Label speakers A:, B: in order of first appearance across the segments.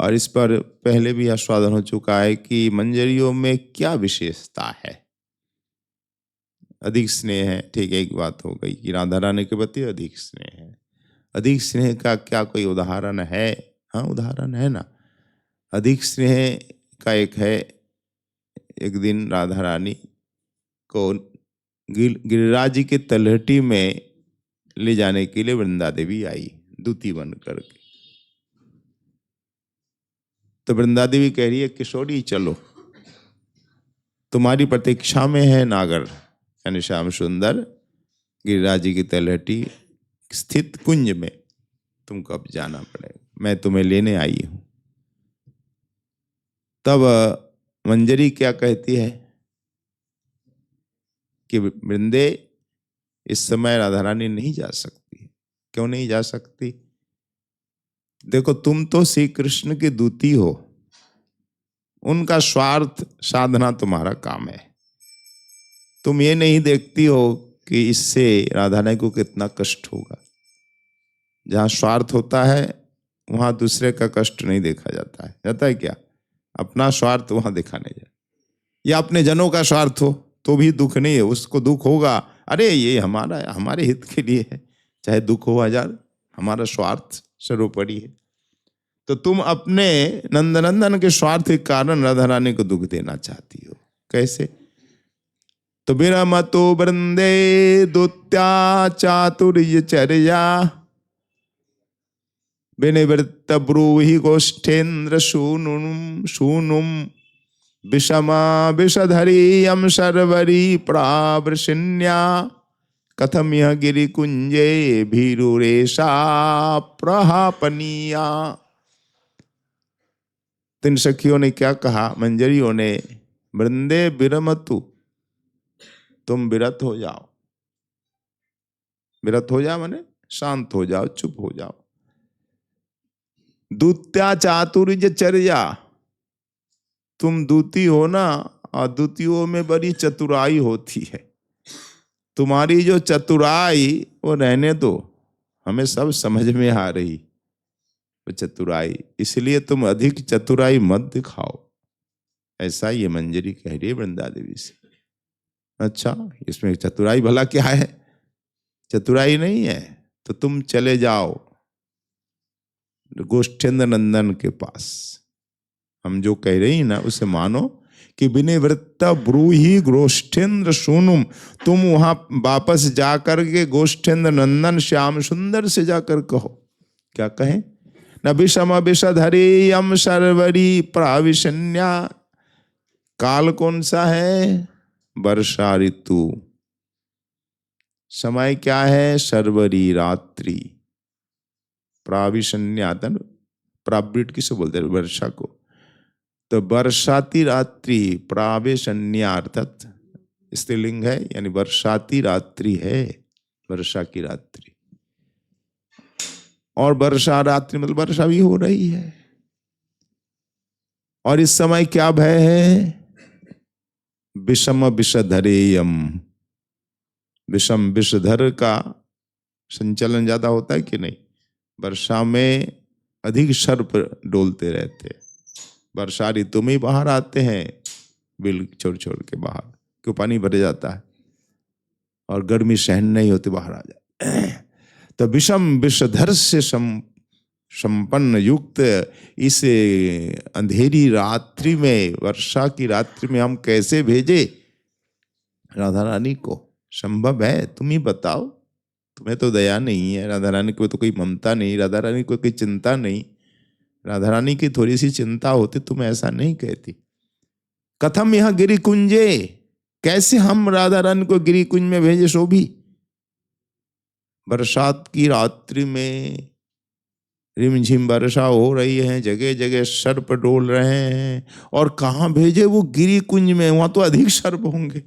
A: और इस पर पहले भी आस्वादन हो चुका है कि मंजरियों में क्या विशेषता है। अधिक स्नेह है, ठीक है, एक बात हो गई कि राधा रानी के प्रति अधिक स्नेह है। अधिक स्नेह का क्या कोई उदाहरण है? हाँ, उदाहरण है ना। अधिक स्नेह का एक है, एक दिन राधा रानी को गिरिराज जी के तलहटी में ले जाने के लिए वृंदा देवी आई दूती बन करके। तो वृंदा देवी कह रही है, किशोरी चलो, तुम्हारी प्रतीक्षा में है नागर यानी श्याम सुंदर गिरिराज जी की तलहटी स्थित कुंज में, तुमको अब जाना पड़ेगा, मैं तुम्हें लेने आई हूं। तब मंजरी क्या कहती है कि वृंदे, इस समय राधा रानी नहीं जा सकती। क्यों नहीं जा सकती? देखो, तुम तो श्री कृष्ण की दूती हो, उनका स्वार्थ साधना तुम्हारा काम है। तुम ये नहीं देखती हो कि इससे राधा रानी को कितना कष्ट होगा। जहाँ स्वार्थ होता है वहाँ दूसरे का कष्ट नहीं देखा जाता है। जाता है क्या? अपना स्वार्थ वहाँ देखा नहीं जाता। या अपने जनों का स्वार्थ हो तो भी दुख नहीं है, उसको दुख होगा, अरे ये हमारा हमारे हित के लिए है, चाहे दुख हो हजार, हमारा स्वार्थ सर्वोपरि है। तो तुम अपने नंदनंदन के स्वार्थ के कारण राधा रानी को दुख देना चाहती हो। कैसे? तो विरमतो वृंदे दूत्या चातुर्य चर्या विनिवृत्त ब्रूहि गोष्ठेन्द्र शूनुम विषमा विषधरीयम शर्वरी प्रावृशिन्या कथम यह गिरिकुंजे भीरुरेशा प्रहापनीया। तीन सखियों ने क्या कहा? मंजरियों ने, वृंदे विरमतु, तुम विरत हो जाओ। विरत हो जाओ माने शांत हो जाओ, चुप हो जाओ। दूत्या चातुर्य चर्या, तुम दूती हो ना, और दूतियों में बड़ी चतुराई होती है। तुम्हारी जो चतुराई वो रहने दो, हमें सब समझ में आ रही वो चतुराई, इसलिए तुम अधिक चतुराई मत दिखाओ। ऐसा ये मंजरी कह रही है वृंदा देवी से। अच्छा, इसमें चतुराई भला क्या है? चतुराई नहीं है तो तुम चले जाओ गोष्ठेंद्र नंदन के पास। हम जो कह रही हैं ना उसे मानो कि विनिवृत्त ब्रूहि गोष्ठेंद्र सूनुम, तुम वहां वापस जाकर के गोष्ठेंद्र नंदन श्याम सुंदर से जाकर कहो। क्या कहें? न विषम विषधरी यम शर्वरी प्राविशन्या। काल कौन सा है? वर्षा ऋतु। समय क्या है? शर्वरी रात्रि। प्राविशन्यातन, प्रावृत किसे बोलते हैं? वर्षा को। तो वर्षाती रात्रि, प्रावेशन्या अर्थात स्त्रीलिंग है, यानी वर्षाती रात्रि है, वर्षा की रात्रि। और वर्षा रात्रि मतलब वर्षा भी हो रही है। और इस समय क्या भय है? विषम विषधरेयम। विषम विषधर का संचलन ज्यादा होता है कि नहीं? वर्षा में अधिक सर्प डोलते रहते। वर्षा ऋतु में बाहर आते हैं, बिल छोड़ छोड़ के बाहर, क्यों? पानी भर जाता है और गर्मी सहन नहीं होती, बाहर आ जाए। तो विषम विषधर से संपन्न युक्त इस अंधेरी रात्रि में, वर्षा की रात्रि में हम कैसे भेजे राधा रानी को? संभव है? तुम ही बताओ। तुम्हें तो दया नहीं है, राधा रानी को तो कोई ममता नहीं, राधा रानी को कोई चिंता नहीं। राधा रानी की थोड़ी सी चिंता होती तुम ऐसा नहीं कहती। कथम यह गिरी कुंजे, कैसे हम राधा रानी को गिरी कुंज में भेजे शोभी? बरसात की रात्रि में रिमझिम वर्षा हो रही है, जगह जगह सर्प डोल रहे हैं, और कहाँ भेजे वो? गिरी कुंज में। वहां तो अधिक सर्प होंगे,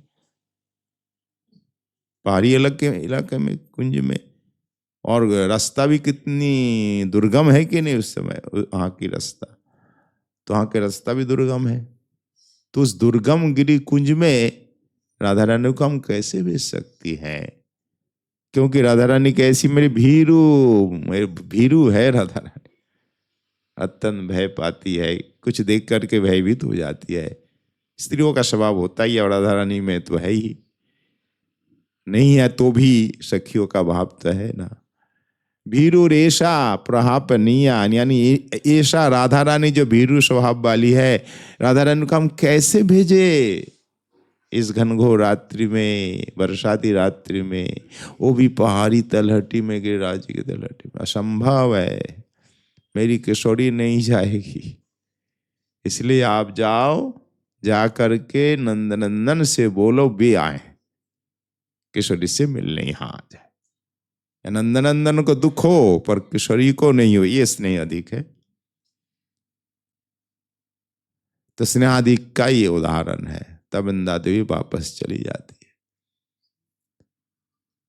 A: पहाड़ी इलाके में कुंज में। और रास्ता भी कितनी दुर्गम है कि नहीं उस समय वहां की रास्ता, तो वहां के रास्ता भी दुर्गम है। तो उस दुर्गम गिरी कुंज में राधा रानी को हम कैसे भेज सकती हैं? क्योंकि राधा रानी कैसी? मेरी भीरू है राधा रानी। अत्यंत भय पाती है, कुछ देख करके भयभीत हो जाती है। स्त्रियों का स्वभाव होता ही है, और राधा रानी में तो है ही। नहीं है तो भी सखियों का भाव तो है ना। भीरु रेशा प्रहापनिया, यानी ऐसा राधा रानी जो भीरु स्वभाव वाली है, राधा रानी को हम कैसे भेजे इस घनघोर रात्रि में, बरसाती रात्रि में, वो भी पहाड़ी तलहटी में, गिरिराज की तलहटी में? असंभव है, मेरी किशोरी नहीं जाएगी। इसलिए आप जाओ, जा करके नंदनंदन से बोलो वे आए, किशोरी से मिलने यहाँ आ जाए। नंदनंदन को दुख हो पर किशोरी को नहीं हो, ये स्नेह अधिक है। तो स्नेहाधिक का ये उदाहरण है। तब इंदा देवी वापस चली जाती है।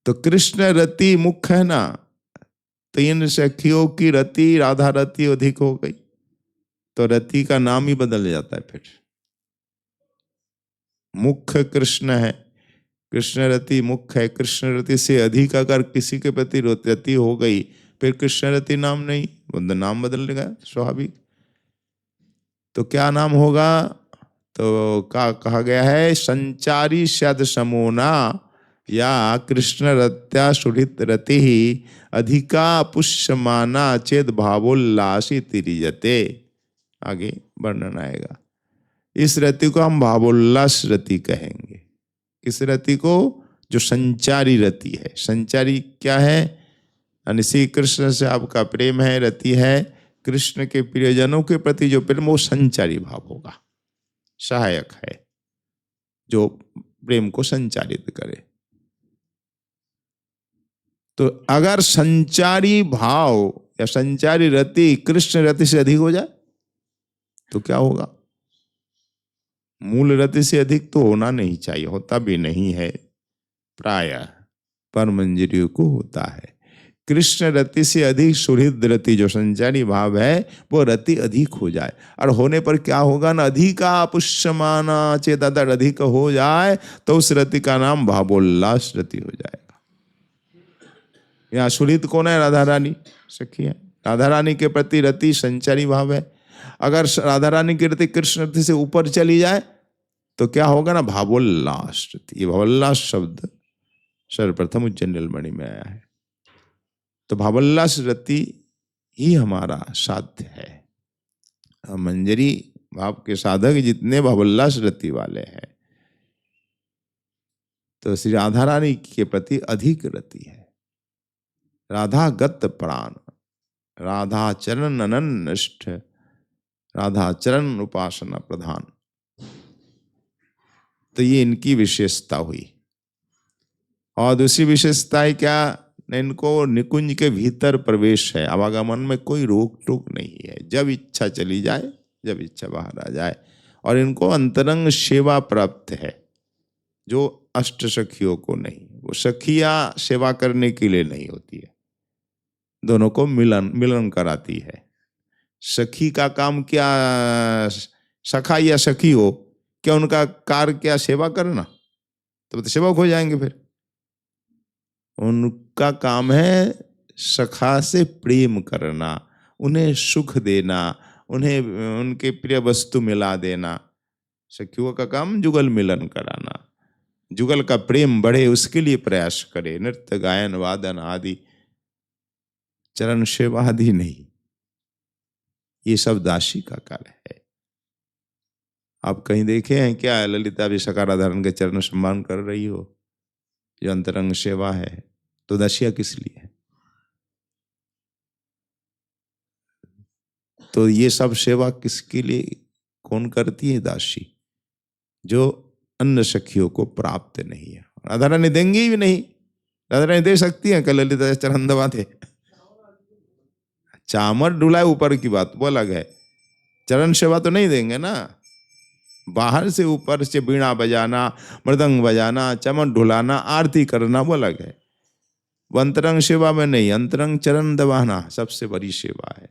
A: तो कृष्ण रति मुख्य है ना, तीन सखियों की रति, राधा रति अधिक हो गई तो रति का नाम ही बदल जाता है। फिर मुख्य कृष्ण है, कृष्ण रति मुख्य है। कृष्ण रति से अधिक अगर किसी के प्रति रति हो गई, फिर कृष्ण रति नाम नहीं, नाम बदलने का स्वाभाविक। तो क्या नाम होगा? तो कहा गया है, संचारी शद समोना या कृष्ण रत्या सुहृत रति ही अधिका पुष्यमाना चेद भावोल्लासी तिरियते। आगे वर्णन आएगा। इस रति को हम भावोल्लास रति कहेंगे। किस रति को? जो संचारी रति है। संचारी क्या है? श्री कृष्ण से आपका प्रेम है, रति है, कृष्ण के प्रियजनों के प्रति जो प्रेम, वो संचारी भाव होगा, सहायक है, जो प्रेम को संचारित करे। तो अगर संचारी भाव या संचारी रति कृष्ण रति से अधिक हो जाए तो क्या होगा? मूल रति से अधिक तो होना नहीं चाहिए, होता भी नहीं है, प्रायः परमंजरियों को होता है। कृष्ण रति से अधिक सुहृद रति, जो संचारी भाव है, वो रति अधिक हो जाए। और होने पर क्या होगा ना, अधिका पुष्यमाना चेत, अगर अधिक हो जाए तो उस रति का नाम भावोल्लास रति हो जाएगा। यहाँ सुहृद कौन है? राधा रानी सखी है। राधा रानी के प्रति रति संचारी भाव है। अगर राधा रानी की रति कृष्ण रति से ऊपर चली जाए तो क्या होगा ना, भावोल्लास रति। ये भावोल्लास शब्द सर्वप्रथम उज्जैन नीलमणि में आया है। तो भावोल्लास रति ही हमारा साध्य है। मंजरी भाव के साधक जितने भावोल्लास रति वाले हैं, तो श्री राधा रानी के प्रति अधिक रति है। राधा गत प्राण, राधा चरण अनन्निष्ठ, राधा चरण उपासना प्रधान। तो ये इनकी विशेषता हुई। और दूसरी विशेषता है क्या? इनको निकुंज के भीतर प्रवेश है, आवागमन में कोई रोक टोक नहीं है, जब इच्छा चली जाए, जब इच्छा बाहर आ जाए। और इनको अंतरंग सेवा प्राप्त है, जो अष्ट सखियों को नहीं। वो सखियां सेवा करने के लिए नहीं होती है, दोनों को मिलन कराती है। सखी का काम क्या? सखा या सखी हो, क्या उनका कार्य क्या सेवा करना? तो सेवक हो जाएंगे। फिर उनका काम है सखा से प्रेम करना, उन्हें सुख देना, उन्हें उनके प्रिय वस्तु मिला देना। सखियों का काम जुगल मिलन कराना, जुगल का प्रेम बढ़े उसके लिए प्रयास करे। नृत्य गायन वादन आदि, चरण सेवा आदि नहीं, ये सब दासी का कार्य है। आप कहीं देखे हैं क्या ललिता विशाखा राधारन के चरण सम्मान कर रही हो? जो अंतरंग सेवा है, तो दासिया किस लिए है? तो ये सब सेवा किसके लिए, कौन करती है? दासी, जो अन्य सखियों को प्राप्त नहीं है। राधा रानी देंगी भी नहीं। राधा रानी दे सकती है, कल ललिता चरण दबाते, चामर डुलाए ऊपर की बात वो अलग है, चरण सेवा तो नहीं देंगे ना। बाहर से ऊपर से बीणा बजाना, मृदंग बजाना, चमन ढुलाना, आरती करना वो अलग है। वो अंतरंग सेवा में नहीं, अंतरंग चरण दबाना सबसे बड़ी सेवा है।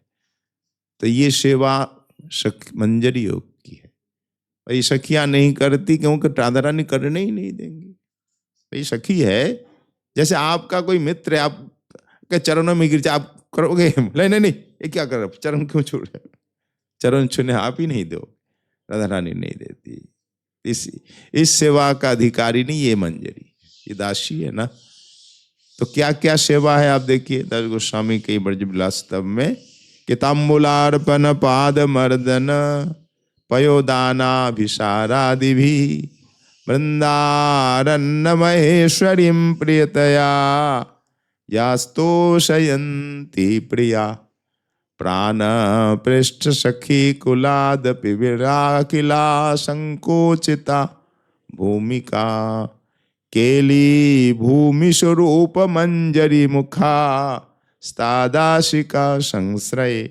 A: तो ये सेवा मंजरी योग की है। भाई सखियां नहीं करती क्योंकि राधा रानी करने ही नहीं देंगी। भाई सखी है, जैसे आपका कोई मित्र है, आपके चरणों में गिर जाए, आप करोगे? नहीं नहीं नहीं, ये क्या कर रहे हो, चरण क्यों छू रहे हो, चरण छूने आप ही नहीं दो, राधा रानी नहीं देती। इस सेवा का अधिकारी नहीं ये मंजरी, ये दासी है ना। तो क्या क्या सेवा है आप देखिए दास गोस्वामी के ब्रज विलास स्तव में कि ताम्बूलार्पण पाद मर्दन पयोदानाभिसारादि भी वृंदारण्य महेश्वरीं प्रियतया यास्तोषयन्ति प्रिया प्राण पृष्ठ सखी कुलादपि विराकिला संकोचिता भूमिका केली भूमि स्वरूप मंजरी मुखा स्तादाशिका संश्रय।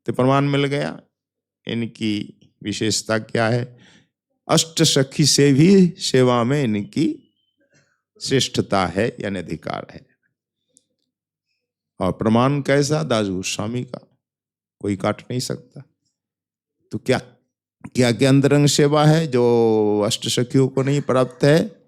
A: तो प्रमाण मिल गया इनकी विशेषता क्या है। अष्ट सखी से भी सेवा में इनकी श्रेष्ठता है यानी अधिकार है। और प्रमाण कैसा, दास गोस्वामी का, कोई काट नहीं सकता। तो क्या क्या क्या अंतरंग सेवा है जो अष्ट सखियों को नहीं प्राप्त है।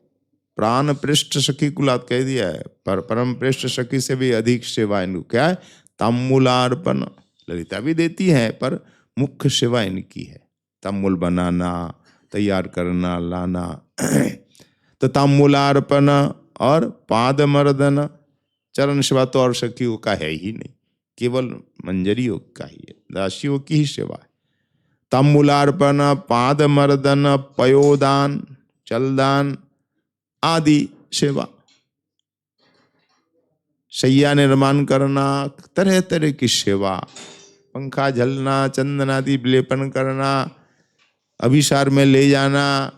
A: प्राण पृष्ठ सखी कुलात कह दिया है, पर परम पृष्ठ सखी से भी अधिक सेवा इनको क्या है, ताम्बूलार्पण। ललिता भी देती है पर मुख्य सेवा इनकी है, ताम्बूल बनाना, तैयार करना, लाना। तो ताम्बूलार्पण और पाद मर्दन, चरण सेवा तो और सखियों का है ही नहीं, केवल मंजरियों का ही है, दासियों की ही सेवा है। ताम्बूलार्पण, पाद मर्दन, पयोदान, चलदान आदि सेवा, शैया निर्माण करना, तरह तरह की सेवा, पंखा झलना, चंदन आदि विलेपन करना, अभिसार में ले जाना।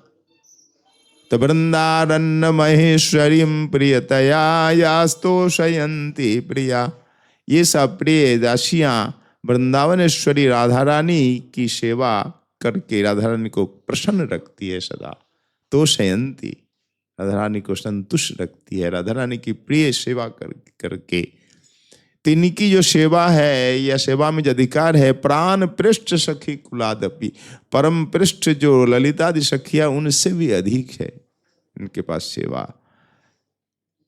A: तो वृंदारण्य महेश्वरीं प्रियतया यास्तोषयन्ति प्रिया, ये सब प्रिय दासियां वृंदावनेश्वरी राधा रानी की सेवा करके राधा रानी को प्रसन्न रखती है सदा। तोषयन्ति, राधा रानी को संतुष्ट रखती है, राधा रानी की प्रिय सेवा करके। तो इनकी जो सेवा है या सेवा में जो अधिकार है, प्राण पृष्ठ सखी कुलादपि, परम पृष्ठ जो ललितादि सखिया उनसे भी अधिक है इनके पास सेवा।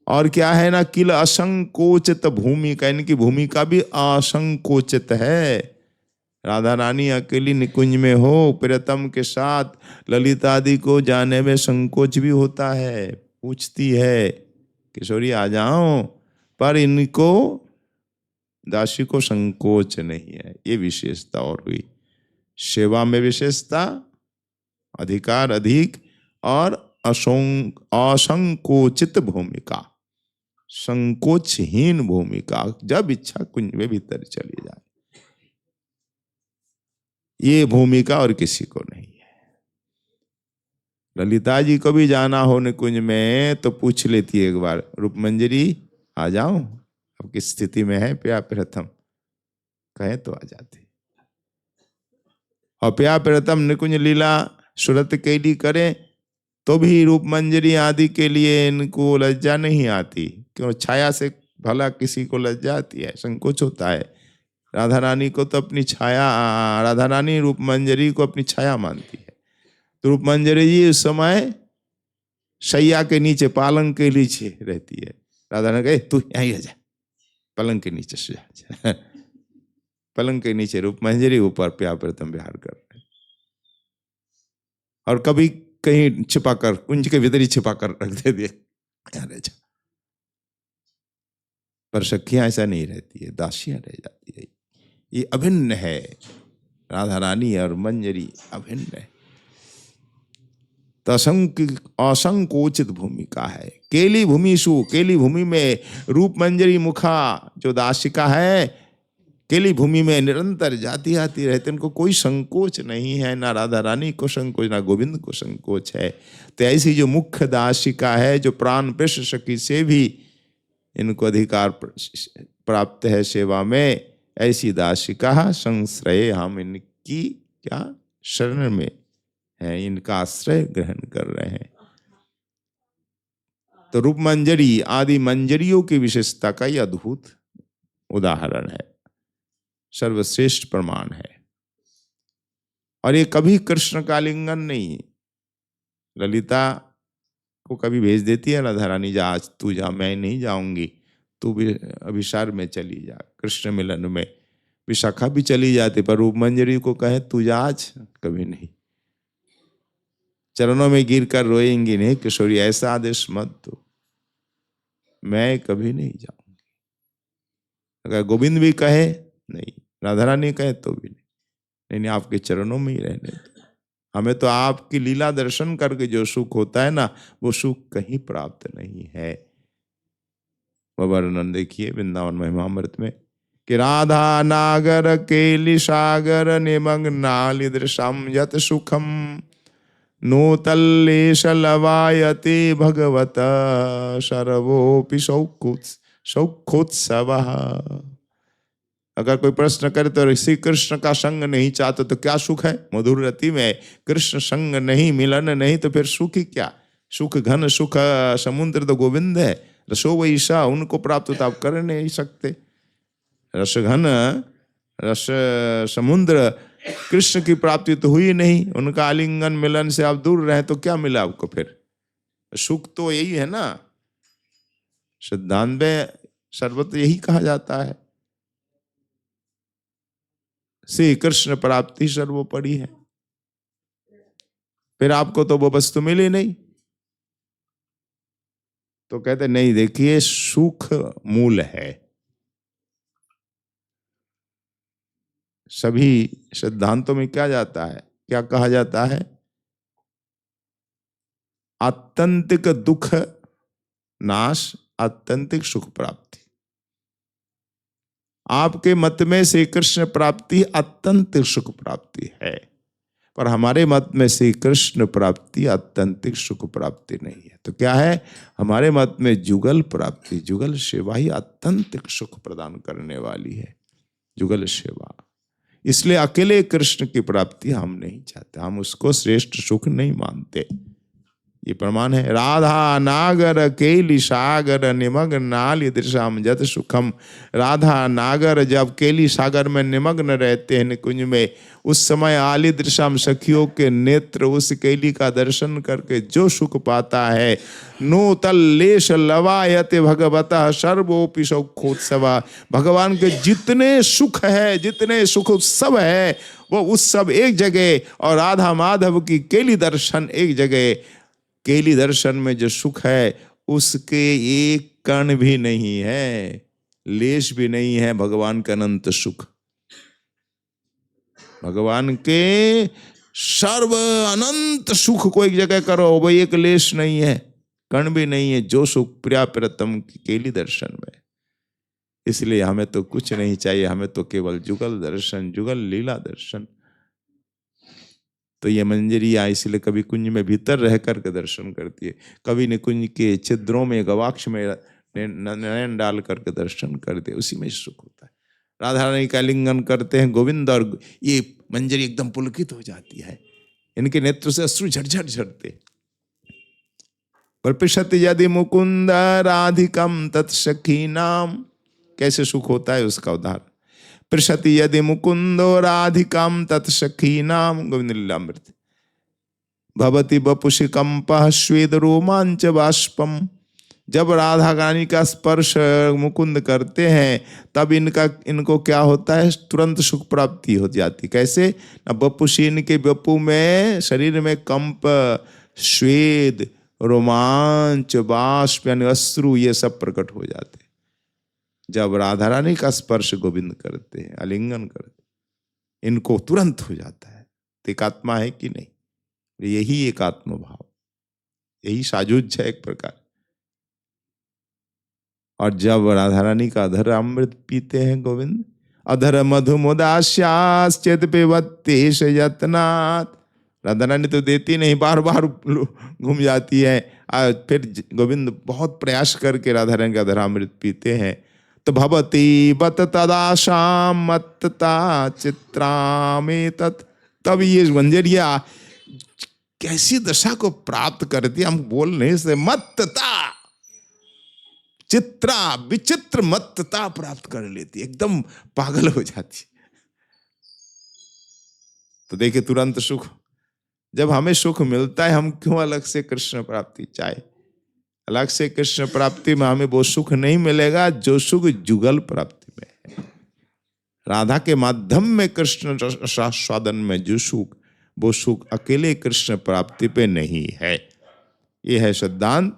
A: और क्या है ना, किल असंकोचित भूमिका, इनकी भूमिका भी असंकोचित है। राधा रानी अकेली निकुंज में हो प्रियतम के साथ, ललितादि को जाने में संकोच भी होता है, पूछती है किशोरी आ जाओ, पर इनको दासी को संकोच नहीं है। ये विशेषता और हुई, सेवा में विशेषता, अधिकार अधिक, और असंकोचित भूमिका, संकोचहीन भूमिका, जब इच्छा कुंज में भीतर चली जाए, ये भूमिका और किसी को नहीं है। ललिता जी को भी जाना हो निकुंज में तो पूछ लेती है एक बार, रूपमंजरी आ जाऊं, अब किस स्थिति में है प्या प्रथम, कहे तो आ जाते। और प्या प्रथम निकुंज लीला सुरत कैली करे तो भी रूपमंजरी आदि के लिए इनको लज्जा नहीं आती, क्यों, छाया से भला किसी को लज्जा आती है, संकोच होता है। राधा रानी को तो अपनी छाया, राधा रानी रूपमंजरी को अपनी छाया मानती है। तो रूपमंजरी जी उस समय शैया के नीचे, पालंग के नीचे रहती है। राधा ने कहे तू यहीं आ जा, पलंग के नीचे से जा। पलंग के नीचे रूपमंजरी, ऊपर प्या प्रथम विहार कर रहे, और कभी कहीं छिपाकर, कुंज के भीतर ही छिपाकर रख दे दिए, यहाँ रह जा। पर सखियां ऐसा नहीं रहती है, दासियां रह जाती है। ये अभिन्न है, राधा रानी और मंजरी अभिन्न है। तो असंकोचित भूमिका है। केली भूमिषु, केली भूमि में रूप मंजरी मुखा जो दासिका है, केली भूमि में निरंतर जाती आती रहती, इनको कोई संकोच नहीं है, ना राधा रानी को संकोच, ना गोविंद को संकोच है। तो ऐसी जो मुख्य दासिका है, जो प्राण पृष्ठ सखी से भी इनको अधिकार प्राप्त है सेवा में, ऐसी दासिका संश्रय, हम इनकी क्या शरण में है, इनका आश्रय ग्रहण कर रहे हैं। तो रूप मंजरी आदि मंजरियों की विशेषता का यह अद्भुत उदाहरण है, सर्वश्रेष्ठ प्रमाण है। और ये कभी कृष्ण का लिंगन नहीं, ललिता को कभी भेज देती है राधा रानी, जा आज तू जा, मैं नहीं जाऊंगी, तू भी अभिसार में चली जा, कृष्ण मिलन में। विशाखा भी चली जाती, पर रूप मंजरी को कहे तू जा आज, कभी नहीं। चरणों में गिर कर रोएंगी, नहीं किशोरी ऐसा आदेश मत दो, मैं कभी नहीं जाऊंगी। अगर गोविंद भी कहे नहीं, राधा रानी कहे तो भी नहीं, नहीं आपके चरणों में ही रहने दो। हमें तो आपकी लीला दर्शन करके जो सुख होता है ना, वो सुख कहीं प्राप्त नहीं है। वह वर्णन देखिए वृंदावन महिमामृत में कि राधा नागर केली सागर निमग्नालिदृशम यत सुखम नोतल्लेश लवायते भगवत सर्वोपि सौखोत्सव। अगर कोई प्रश्न करे तो श्री कृष्ण का संग नहीं चाहते तो क्या सुख है? मधुर रति में कृष्ण संग नहीं, मिलन नहीं, तो फिर सुख ही क्या? सुख घन सुख समुद्र तो गोविंद है, रसो वैसा उनको प्राप्त तो आप कर नहीं सकते। रस घन रस समुद्र कृष्ण की प्राप्ति तो हुई नहीं, उनका आलिंगन मिलन से आप दूर रहे तो क्या मिला आपको? फिर सुख तो यही है ना। सिद्धांत में सर्वत्र यही कहा जाता है, श्री कृष्ण प्राप्ति सर्वोपरि है। फिर आपको तो वो वस्तु मिली नहीं, तो कहते नहीं, देखिए सुख मूल है। सभी सिद्धांतों में क्या जाता है, क्या कहा जाता है? आत्यंतिक दुख नाश, आत्यंतिक सुख प्राप्ति। आपके मत में श्री कृष्ण प्राप्ति आत्यंतिक सुख प्राप्ति है, पर हमारे मत में श्री कृष्ण प्राप्ति आत्यंतिक सुख प्राप्ति नहीं है। तो क्या है? हमारे मत में जुगल प्राप्ति, जुगल सेवा ही आत्यंतिक सुख प्रदान करने वाली है, जुगल सेवा। इसलिए अकेले कृष्ण की प्राप्ति हम नहीं चाहते, हम उसको श्रेष्ठ सुख नहीं मानते। ये प्रमाण है। राधा नागर केली सागर निमग्नालि दृशाम जत सुखम। राधा नागर जब केली सागर में निमग्न रहते हैं निकुंज में, उस समय आली दृशाम सखियों के नेत्र उस केली का दर्शन करके जो सुख पाता है, नो तल्लेश लवायते भगवतः सर्वोपि सौखोत्सवा। भगवान के जितने सुख है, जितने सुख उत्सव है, वो उत्सव एक जगह, और राधा माधव की केली दर्शन एक जगह। केली दर्शन में जो सुख है उसके एक कण भी नहीं है, लेश भी नहीं है भगवान का अनंत सुख। भगवान के सर्व अनंत सुख को एक जगह करो, वो एक लेश नहीं है, कण भी नहीं है, जो सुख प्रिया प्रियतम की केली दर्शन में। इसलिए हमें तो कुछ नहीं चाहिए, हमें तो केवल जुगल दर्शन, जुगल लीला दर्शन। तो ये मंजरिया इसलिए कभी कुंज में भीतर रह करके दर्शन करती है, कभी निकुंज के छिद्रों में गवाक्ष में नयन डाल करके दर्शन करते, उसी में सुख होता है। राधा रानी का लिंगन करते हैं गोविंद, और ये मंजरी एकदम पुलकित हो जाती है, इनके नेत्र से अश्रु झटझट झड़ते। प्रपिशति यदि मुकुंद राधिकम तत्सखी नाम। कैसे सुख होता है उसका उदाहरण। प्रशति यदि मुकुंदो राधिकाम तत्सखी नाम। गोविंद लीलामृत। भवति बपुषि कंपः स्वेद रोमांच बाष्पम। जब राधा रानी का स्पर्श मुकुंद करते हैं तब इनको क्या होता है? तुरंत सुख प्राप्ति हो जाती। कैसे? बपुषि, इनके बपु में, शरीर में कंप, स्वेद, रोमांच, बाष्प यानी अश्रु, ये सब प्रकट हो जाते जब राधा रानी का स्पर्श गोविंद करते हैं, आलिंगन करते, इनको तुरंत हो जाता है। एकात्मा है कि नहीं? यही एकात्म भाव, यही साजुज्य है एक प्रकार। और जब राधा रानी का अधर अमृत पीते हैं गोविंद, अधर मधुमुदास्याश्चेत पिबत्येष यत्नात्। राधा रानी तो देती नहीं, बार बार घूम जाती है, फिर गोविंद बहुत प्रयास करके राधा रानी का अधर अमृत पीते हैं। तो भवती बत तदाशाम मत्तता चित्रामेतत्। तब ये मंजरिया कैसी दशा को प्राप्त करती, हम बोल नहीं से। मत्तता, चित्रा, विचित्र मत्तता प्राप्त कर लेती, एकदम पागल हो जाती। तो देखिए तुरंत सुख। जब हमें सुख मिलता है, हम क्यों अलग से कृष्ण प्राप्ति चाहे? अलग से कृष्ण प्राप्ति में हमें वो सुख नहीं मिलेगा जो सुख जुगल प्राप्ति में है। राधा के माध्यम में कृष्ण रसास्वादन में जो सुख, वो सुख अकेले कृष्ण प्राप्ति पे नहीं है। ये है सिद्धांत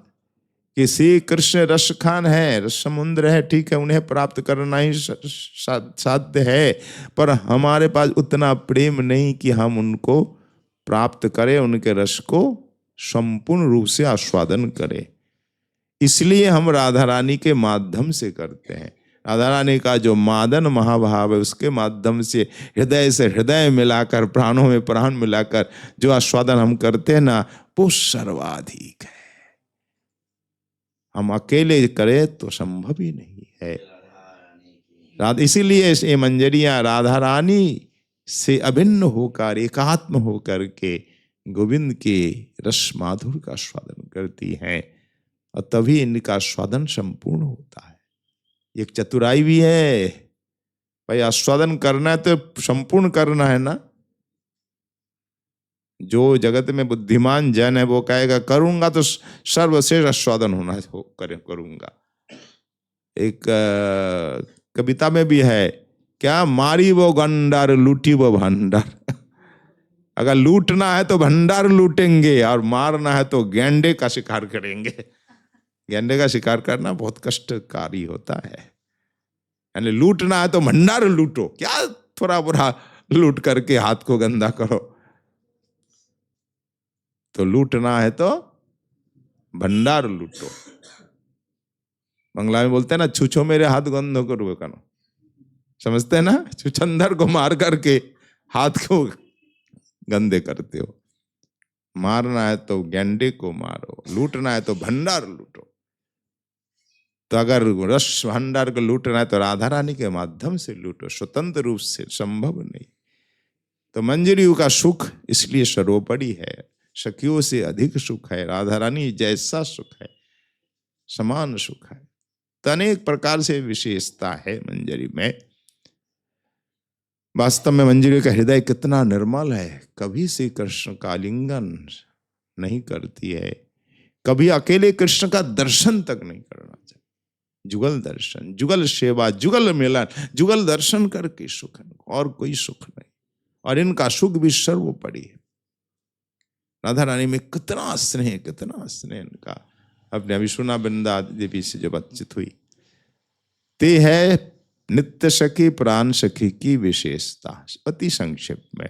A: कि श्री कृष्ण रस खान है, रस समुद्र है, ठीक है, उन्हें प्राप्त करना ही साध्य है, पर हमारे पास उतना प्रेम नहीं कि हम उनको प्राप्त करें, उनके रस को संपूर्ण रूप से आस्वादन करें। इसलिए हम राधा रानी के माध्यम से करते हैं। राधा रानी का जो मादन महाभाव है उसके माध्यम से हृदय मिलाकर, प्राणों में प्राण मिलाकर जो आस्वादन हम करते हैं ना, वो सर्वाधिक है। हम अकेले करें तो संभव ही नहीं है। इसीलिए ये मंजरियां राधा रानी से अभिन्न होकर, एकात्म होकर के गोविंद के रस माधुर का आस्वादन करती हैं, और तभी इनका आस्वादन संपूर्ण होता है। एक चतुराई भी है भाई, आस्वादन करना है तो संपूर्ण करना है ना। जो जगत में बुद्धिमान जन है वो कहेगा करूंगा तो सर्वश्रेष्ठ आस्वादन होना हो, करूंगा। एक कविता में भी है क्या, मारी वो गंडार लूटी वो भंडार। अगर लूटना है तो भंडार लूटेंगे, और मारना है तो गेंडे का शिकार करेंगे। गेंडे का शिकार करना बहुत कष्टकारी होता है। यानी लूटना है तो भंडार लूटो, क्या थोड़ा बुरा लूट करके हाथ को गंदा करो। तो लूटना है तो भंडार लूटो। बंगला में बोलते हैं ना, छुछो मेरे हाथ गंदो करो कनो, समझते हैं ना, छुछंदर को मार करके हाथ को गंदे करते हो। मारना है तो गेंडे को मारो, लूटना है तो भंडार लूटो। तो अगर रस भंडार को लूटना है तो राधा रानी के माध्यम से लूटो, स्वतंत्र रूप से संभव नहीं। तो मंजरियों का सुख इसलिए सर्वोपरि है, सखियों से अधिक सुख है। राधा रानी जैसा सुख है समान सुख है। तो अनेक प्रकार से विशेषता है मंजरी में। वास्तव में मंजरी का हृदय कितना निर्मल है, कभी से कृष्ण का आलिंगन नहीं करती है, कभी अकेले कृष्ण का दर्शन तक नहीं करना चाहिए। जुगल दर्शन, जुगल सेवा, जुगल मिलन, जुगल दर्शन करके सुख, और कोई सुख नहीं। और इनका सुख भी सर्वोपरि है। राधा रानी में कितना स्नेह इनका। अपने अभी सुना वृंदा देवी से जब बातचीत हुई, ते है नित्य सखी प्राण सखी की विशेषता। अति संक्षेप में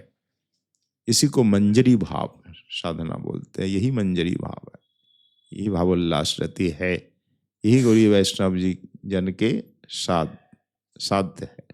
A: इसी को मंजरी भाव साधना बोलते हैं। यही मंजरी भाव है, यही भावोल्लास रति है, यही गौरी वैष्णव जी जन के साध्य है।